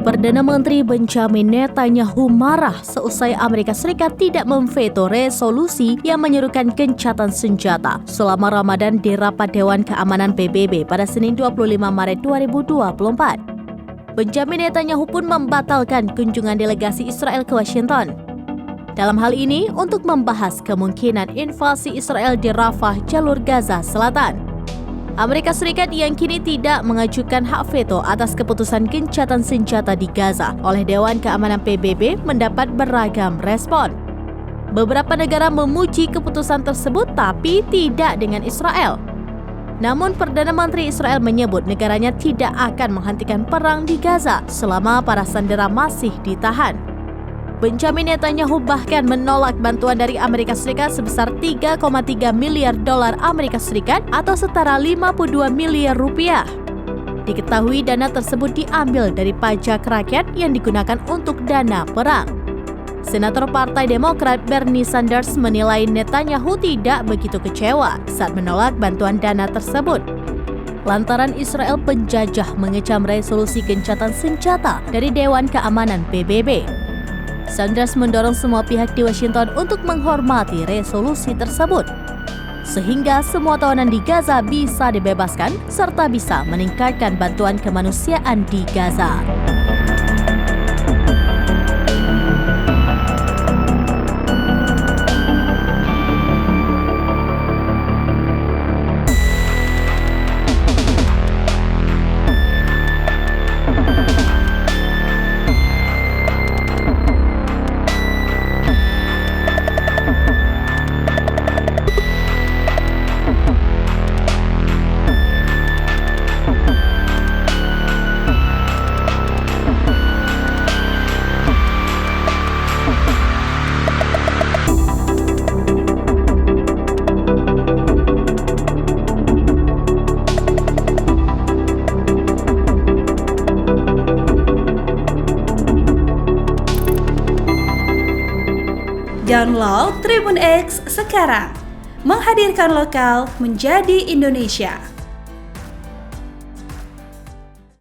Perdana Menteri Benjamin Netanyahu marah seusai Amerika Serikat tidak memveto resolusi yang menyerukan gencatan senjata selama Ramadan di rapat Dewan Keamanan PBB pada Senin 25 Maret 2024. Benjamin Netanyahu pun membatalkan kunjungan delegasi Israel ke Washington. Dalam hal ini, untuk membahas kemungkinan invasi Israel di Rafah, jalur Gaza Selatan. Amerika Serikat yang kini tidak mengajukan hak veto atas keputusan gencatan senjata di Gaza oleh Dewan Keamanan PBB mendapat beragam respon. Beberapa negara memuji keputusan tersebut tapi tidak dengan Israel. Namun Perdana Menteri Israel menyebut negaranya tidak akan menghentikan perang di Gaza selama para sandera masih ditahan. Benjamin Netanyahu bahkan menolak bantuan dari Amerika Serikat sebesar 3,3 miliar dolar Amerika Serikat atau setara 52 miliar rupiah. Diketahui dana tersebut diambil dari pajak rakyat yang digunakan untuk dana perang. Senator Partai Demokrat Bernie Sanders menilai Netanyahu tidak begitu kecewa saat menolak bantuan dana tersebut. Lantaran Israel penjajah mengecam resolusi gencatan senjata dari Dewan Keamanan PBB. Sanders mendorong semua pihak di Washington untuk menghormati resolusi tersebut, sehingga semua tawanan di Gaza bisa dibebaskan serta bisa meningkatkan bantuan kemanusiaan di Gaza. Download Tribun X sekarang, menghadirkan lokal menjadi Indonesia.